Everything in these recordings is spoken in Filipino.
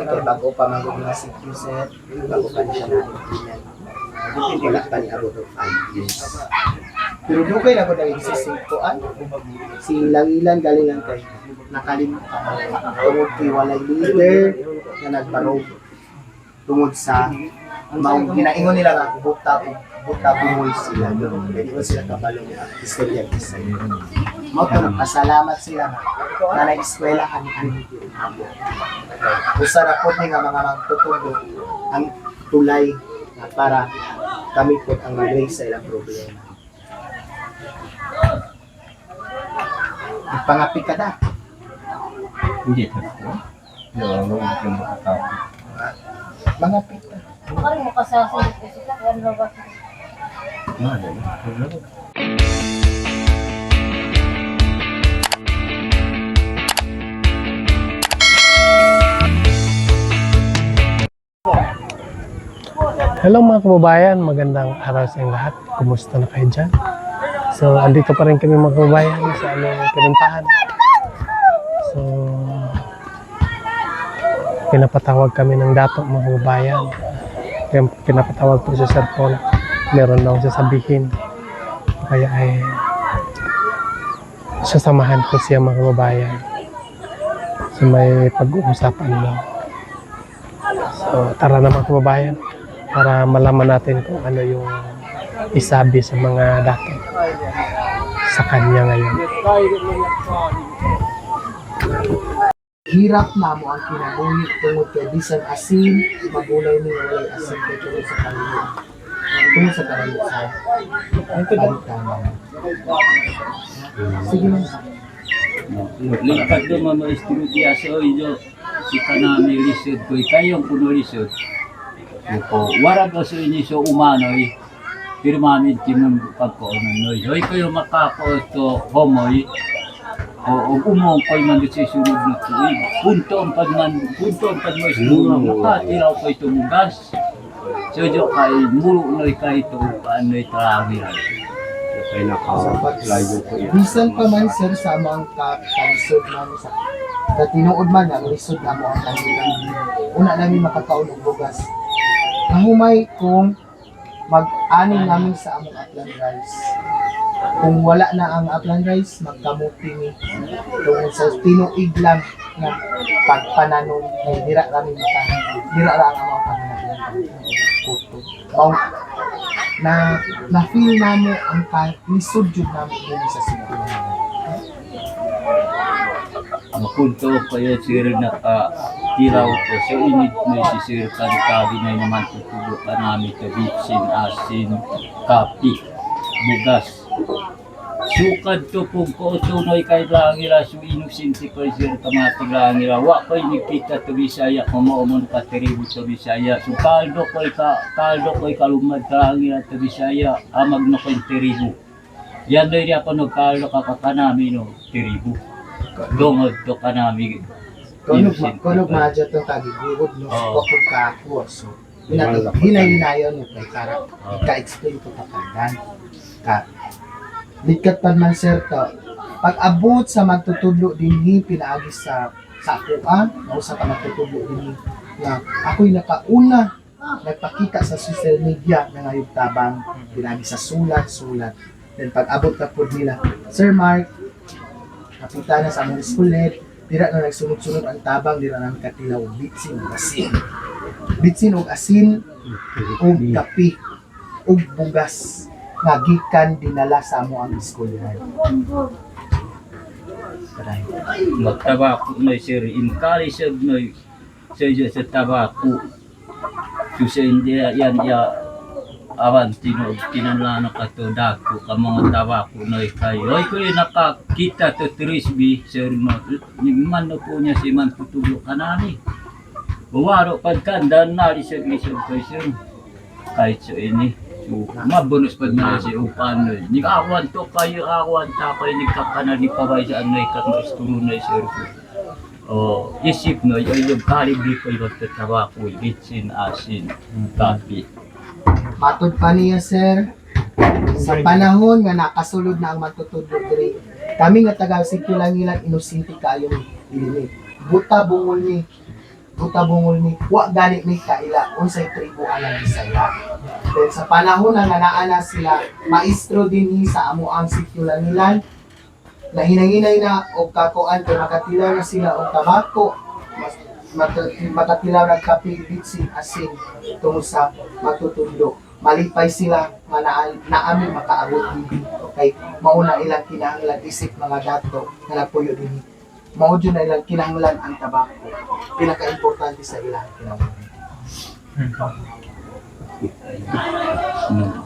Kaya bago pa magod na si Q-set, bago pa niya naintindihan. Wala pa niya abot ng 5 years. Pero dugay na ko na nagsisingkuan. Si Langilan galing lang kay nakalimutan. Tungod kay walay leader na nagparog. Tungod sa maong ginaingon nila nga buta bumoy sila. Kaya di ko sila kabalong istorya isa. Mao to nagpasalamat sila na na-eskwelahan ni Ani. Usa ra pod nga mga magtutugo ang tulay para kami po ang mag-raise sa ilang problema. Ipangapi ka na. Hindi ako. Yung makatao. Mangapi ka. Kali mo kasasalit kasi kaya ano ba? Hello mga kababayan, magandang araw sa inyong lahat. Kumusta na kayo dyan? So, andito pa rin kami mga kababayan sa aming pinuntahan. So, pinapatawag kami ng dato mga kababayan. Pinapatawag po sa cellphone. Meron daw sasabihin. Kaya ay sasamahan ko siya mga kababayan. So, may pag-uusapan daw. So, tara na mga kababayan para malaman natin kung ano yung isabi sa mga dato sa kanya ngayon. Hirap na mo ang kinabuhi tungod kay bisan asin, magulay ni walay asin kay tungod sa kanila. Tungod sa kanila sa pagkanan. Sige na. Lipat do mga istorya sa iyo. Si kanami lisod ko kayong puno lisod. Ko wara ko sa inyo so umanoy. Pero mami timon pagkoonoy. Hoy kayo makako to homoy. O umong koy man si sunod na to. Punto ang pagmo istorya makatiraw ko ito mugas. So jo kay mulo noy kay to anoy travel. Kay naka-live ko yan. Bisan pa man sir sa mga kansod namin sa katinuod man ang lisod na mo ang kanila. Una namin makakaon og bugas. Nahumay kung mag-aning namin sa among upland rice. Kung wala na ang upland rice, magkamuti ni tungkol sa tinuig lang na pagpananom ay dira lang ang among pagpananom. Na feel namo ang lisod jud namin din sa simbahan. Ang punto kaya sir nakatiraw ko sa init na si sir kagi na naman tutubo ka namin ka bitsin, asin, kapi, bugas. Sukad to pong ko sunoy kay langila so inusinti ko sir kamati langila wa ko'y nikita to Bisaya kumaumon ka tribu to Bisaya so kaldo ko'y kalumad ka langila to Bisaya amag na ko'y tribu yan doy niya ako nagkaldo kakanami no tribu dongod to kanami Kunog madyo to kagigugod no kokog ka ako so hinay-hinayon mo kay karak ka-explain ko kapandan ka likat pa man sir to pag-abot sa magtutudlo dinhi pinaagi sa akuan o sa magtutudlo dinhi na ako'y nakauna nagpakita sa social media na ngayong tabang pinaagi sa sulat then pag-abot ka po nila Sir Mark napita na sa among schoolnet dira na nagsunod-sunod ang tabang dira na katilaw bitsin og asin og kape og bugas nga gikan dinala sa amo ang eskwelahan. Magtabako na sir imkali sir no sa tabako so sa hindi yan awan tinanlano ka to dako ka mga tabako no kayo ay ko nakakita to trisbi sir no man no po niya si man tutulo kanami buwaro pagkandan na ri sir ko sir kahit so ini mabonus pa na si upano ni awan to kayo awan ta kayo ni kakana ni paway sa anay kat isturo na sir oh isip no yung kalibri ko yung tabako bitsin asin kape Matod pa niya sir sa panahon nga nakasulod na ang matutudlo diri kami nga taga Sitio Langilan inosente kayo ini buta bungol ni utabungol ni wa gani ni kaila unsay tribo ang Bisaya. Then sa panahon na naana sila maestro dinhi sa amo ang sitio Langilan, na hinanginay na og kakuan kay makatilaw na sila og tabako, makatilaw na kape, bitsin, asin tungod sa matutundo. Malipay sila nga naami makaabot dinhi. Okay, mauna ilang kinahanglan isip mga dato nga nagpuyo dinhi. Mao jud na ilang kinahanglan ang tabako. Pinaka-importante sa ilang kinahanglan.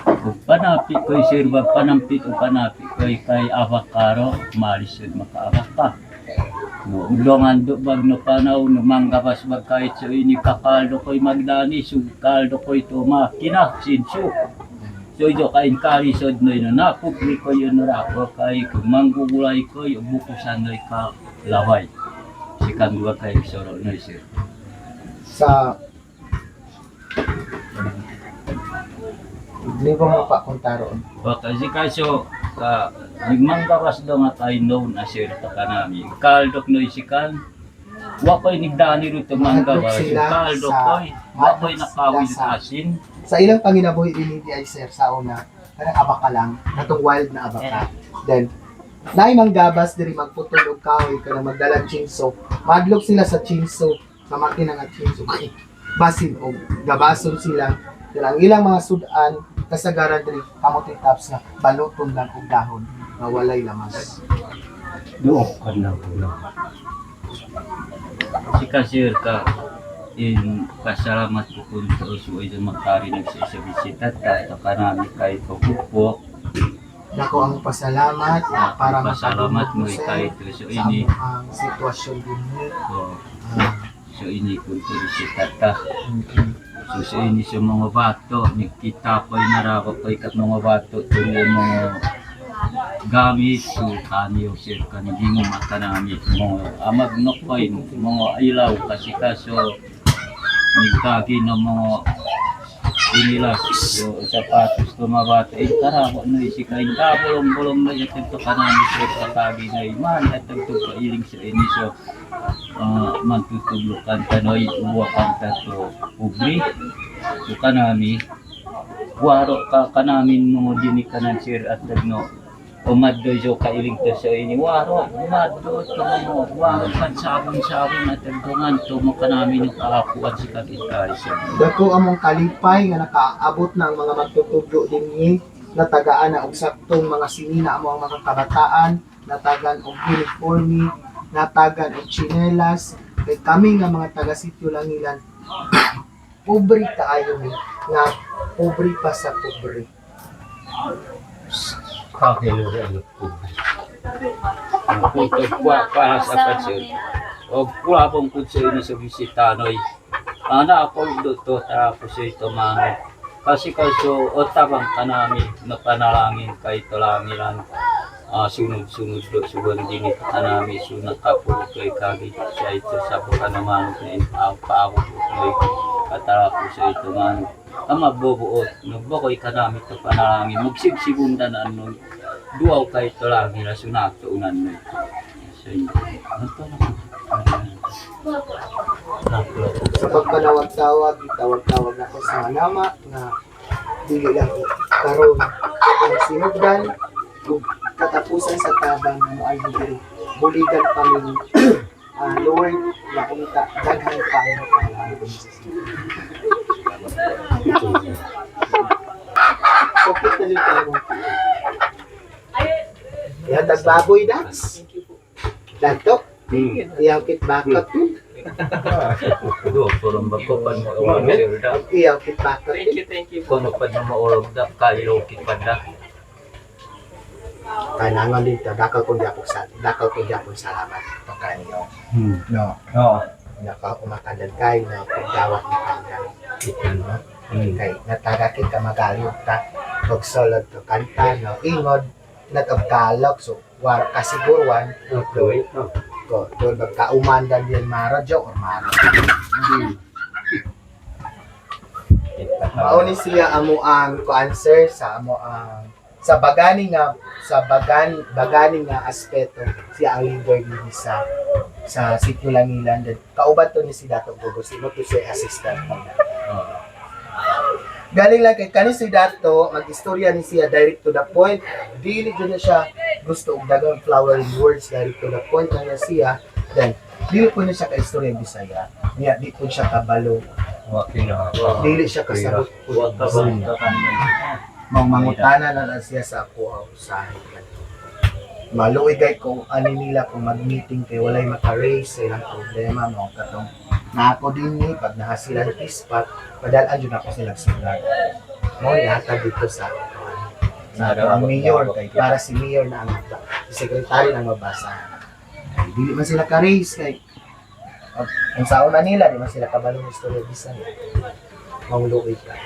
Kung panapit ko'y sirba, panampit o panapit ko'y kay avakaro, malisod makaavak ka. No, ulongan do bag no panaw, no manggabas bag kahit so ini kakaldo ko'y magdani, kaldo ko'y tumakina, sinso. So ito kain kalisod no yun, napupli ko yun rako kay kung manggugulay ko'y bukusan no'y ka laway. Sikan dua kay soro no'y sir. Sa libo mo pa kontaron. Kasi kaso, nagmanggawas daw nga tayo known as sir ta kanami. Kaldok no'y sikan, wako'y nigdani rito manggawas. Kaldok ko'y, wako'y nakawin asin. Sa ilang panginabuhi din ay sir sa una, kanang abaka lang, natong wild na abaka. Then, naay manggabas diri magputol og kahoy kanang magdalang chinso. Madlok sila sa chinso, sa makina nga chinso. Basin og gabason sila. Then ang ilang mga sudan kasagaran diri kamote tops nga baluton lang og dahon nga walay lamas. Doon ka na po. Si Kasir ka, pasalamat ko kung sa ay makarinig sa isa bisita at kanami kahit pagpupo. Nako ang pasalamat para Pasalamat mo kahit so ini. Ang sitwasyon din So ini kung bisita ta. So sa ini sa mga bato, nagkita ko'y narako ko'y kat mga bato, tuloy mga gamit, so kanyo sir kaniging mata namin, mga amagnok ko'y, mga ilaw, kasi kaso, nagkagi ng mga inilas, so sapatos ko mga bato, karako na isikain, bulong-bulong na yung ito kanami sir, kakagi na iman, at ito kailing sa ini, so mantutublukan tanoy uwakan tato ubri so kanami waro ka kanamin mo dini kanan sir at no umaddo jo kailing to sa ini waro umaddo to mo waro kan sabon at dungan to mo kanamin yung kaakuan si kakita sir. Dako among kalipay nga nakaabot ng mga magtutublo dinhi natagaan na og saktong mga sinina amo ang mga kabataan natagan og uniforme natagan og tsinelas kay kami nga mga taga sitio Langilan pobre kaayo ni nga pobre pa sa pobre. Kakilo ano pobre. Ang para sa pansir. O kula pong kutso ini sa bisitanoy. Ana ako dito tara ko sa ito mga. Kasi kaso otabang kanami na panalangin kay ito Langilan. Sunod-sunod do suwan din ito kanami sunod kapo kay kagi sa ito sa buka naman na paawag ko katara ko sa ito man ang magbubuot nagbokoy kanami ito panalangin magsigsibunda na ano duaw kay ito lang nila sunak to unan mo so Sa pagpanawag-tawag itawag-tawag ako sa nama nga dili lang karon ang sinugdan ug katapusan sa tabang ng ay diri buligan kami Lord na kita daghan pa ang pangalaman sa okay tali tayo ya tagbaboy dance dato iyaw kit bakot do porong bakopan mo awang sir da iyaw kit bakot Thank you. kono pa na maulog da kayo kit pada kailangan din dakal ko gyapon salamat to kanyo no naka umakadan kay na pagdawat ni kandan no kay natagakit ka magalog ka og solod to kanta no ingod natagkalok so war kasiguruan ko doon magkaumandan yan maradyo or maro mauni siya amo ang answer sa amo ang sa bagani nga aspeto siya ang leader ni sa sa sitio Langilan. Then, kauban to ni si Dato Gogo, si to siya assistant. Galing lang kay kanin si Dato, mag-istorya ni siya direct to the point. Dili dyan na siya gusto og dagang flowering words, direct to the point na niya siya. Then, dili po na siya ka-istorya Bisaya. Niya, di po siya kabalo. Dili siya kasabot po. Mangutana na lang siya sa ako ang usahin. Maluoy gay kung ano nila kung mag-meeting kay walay maka-raise sa ilang problema mo katong na ako din ni pag nahasilan ispat padalaan yun ako silang sulat mo yata dito sa ang mayor kay para si mayor na ang si secretary nang mabasa kay dili man sila ka-raise kay ang sa una nila di man sila kabalong istorya bisan mauluoy ka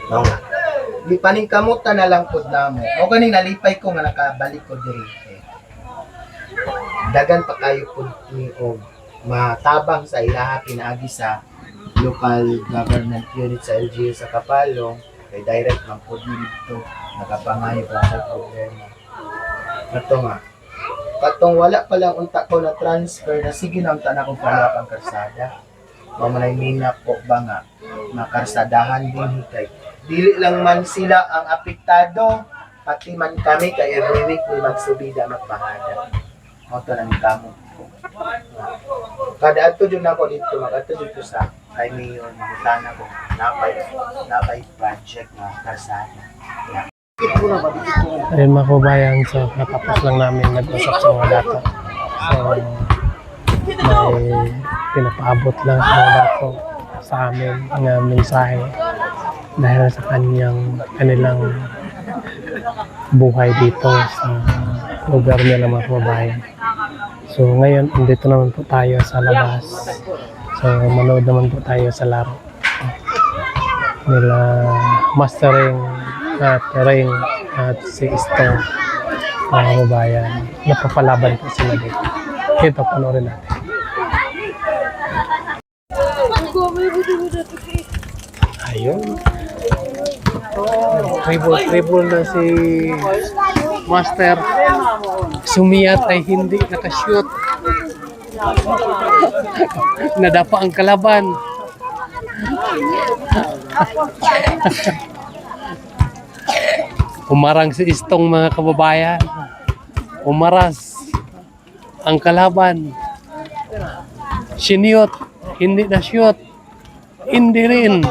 no nga di paningkamutan na lang pod namo. O ganing nalipay ko nga nakabalik ko diri. Dagan pa kayo pod ni og matabang sa ilaha pinaagi sa local government unit sa LGU sa Kapalong kay direct man pod ni dito nakapangayo pa sa problema. Kato nga. Katong wala pa lang unta ko na transfer na sige na unta na kong palap ang karsada. Mamanay mina po ba nga makarsadahan din kay dili lang man sila ang apektado, pati man kami kay every week may magsubida magpahada. Mo to nang kamo. Kada adto jud nako dito, magadto dito sa kay mayor mangutana ko napay project na karsada. Ayun mga kababayan, so natapos lang namin nag-usap sa mga data. So may pinapaabot lang sa mga dato sa amin ang mensahe dahil sa kanilang buhay dito sa lugar nila mga kababayan. So ngayon, andito naman po tayo sa labas. So manood naman po tayo sa laro nila Mastering at Ring at si Istong mga kababayan. Napapalaban po sila dito. Ito, panoorin natin. Ayun. Tribble na si Master. Sumiyat ay hindi nakashoot. Nadapa ang kalaban. Umarang si Istong mga kababayan. Umaras ang kalaban. Siniyot, hindi na shoot. Hindi rin.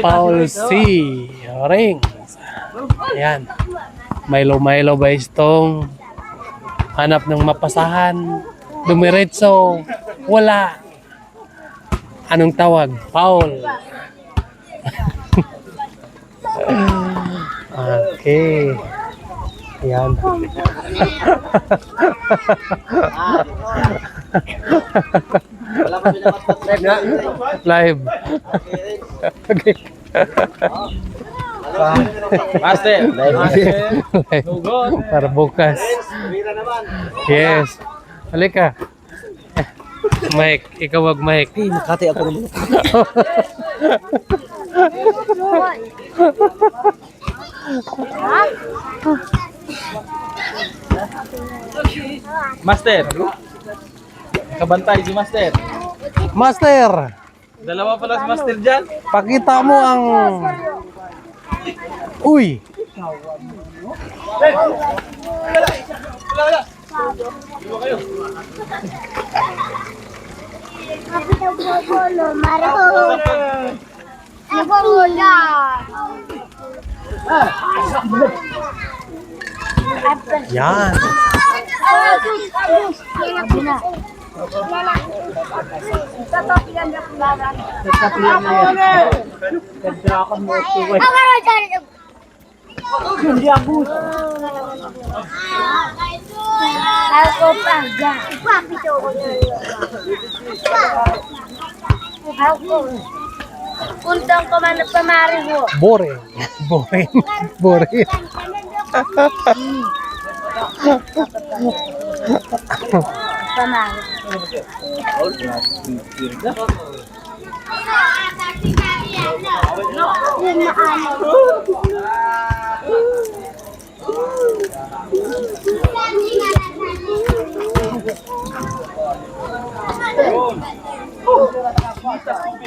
Paul C. Rings. Ayan. Milo ba Istong? Hanap ng mapasahan. Dumiretso. Wala. Anong tawag? Paul. Okay. Ayan. Live. Okay. Master, Live. Para bukas. Yes. Halika. Mike, ikaw wag Mike. nakati ako naman. Master. Kabantay si Master. Master, Dalawa pala si Master dyan. pakita mo ang... Uy! Yan. Ako pa. Ako. Puntang ko man ng pamari ko. Boring. Boring. Boring. Pamari. Yun na ano.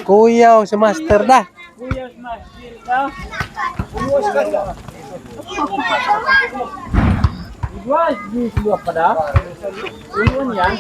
Kuya, si Master da. Igual, dua pada. Ini yan.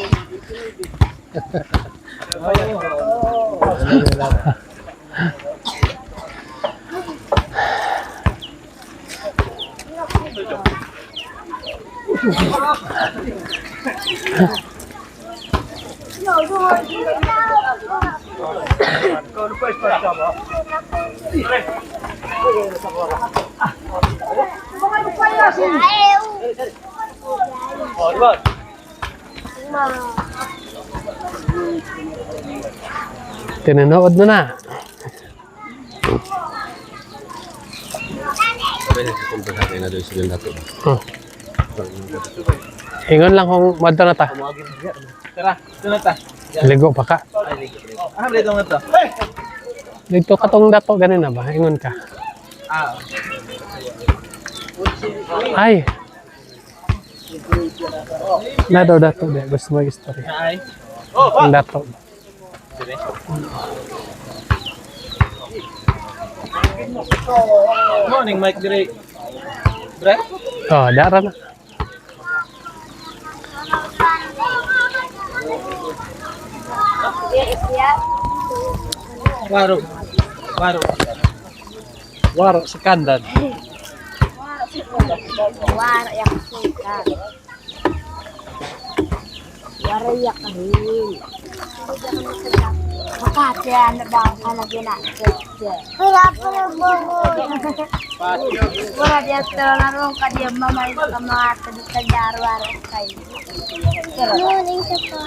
Tinanood mo na. Ingon lang kung madto na ta. Tara, ito na ta. Ligo pa ka. Ah, dito na to. Dito katong dato ganin na ba? Ingon ka. Ah, Ay. Na daw dato de. Gusto mo istorya. ay. Oh, Ang dato. morning Mike dire. Bre? Oh, dara na. Waro. Waro. Waro sa kandan. Wara yang suka. Wara yak kahil. Makasya na daw anak na. Wala pa na bobo. Wala dia terlarong ka dia mamay ka mga tadar kay. Morning sa pa.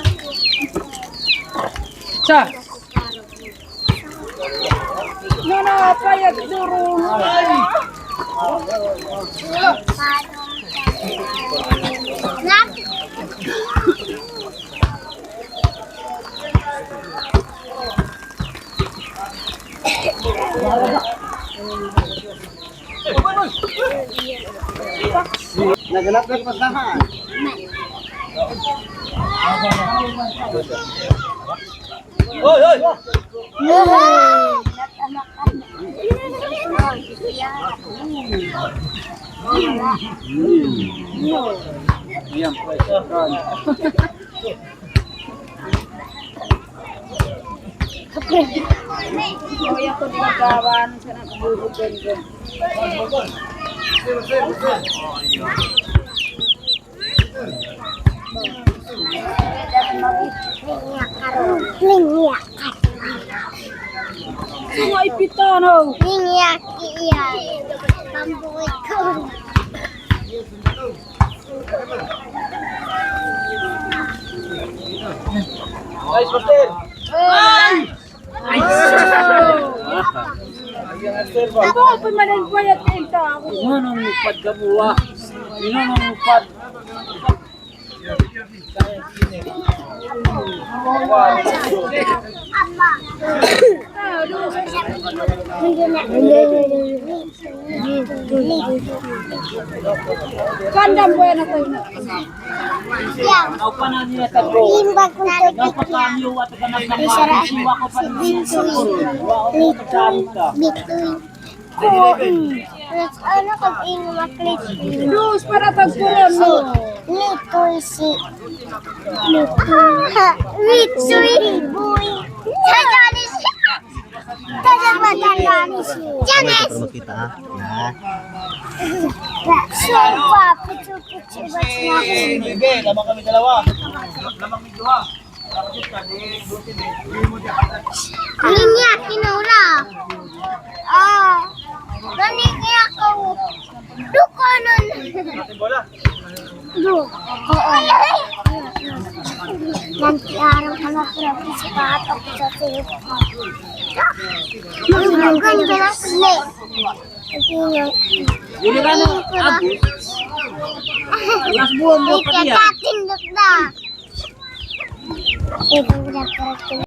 Cha. Nana payag duro. Nak. Nagalap na pasahan. Oy, oy. Diam, Kaya ko di kawan sa nakabubog din. Semua ipitano. Minyak iya. Pambuit ko. Guys, Master. Ako pa manan payat ito. Ano nang upad ka buwa? Ino nang upad? Kandam po yan ako. Ano pa na niya tago? Imbag ko na Napakanyo at kanang siwa ko pa ano kag ino maklit? Dos para tagpulan mo. Litoy si. Litoy boy. Tadani siya. Tadani siya. Janes. Kita ah. Nah. Supa, pucu-pucu ba't na. Bebe, lamang kami dalawa. Lamang mi duha. Linya, kinura. Ah. Gani kaya ko. Duko nun. Bola. Du. Oo. Nanti araw ka na pero sa patok sa tip. Magandang bilas le. Dili ka na Agus. Last buwan mo pa diya. Ikatin na. Ito na para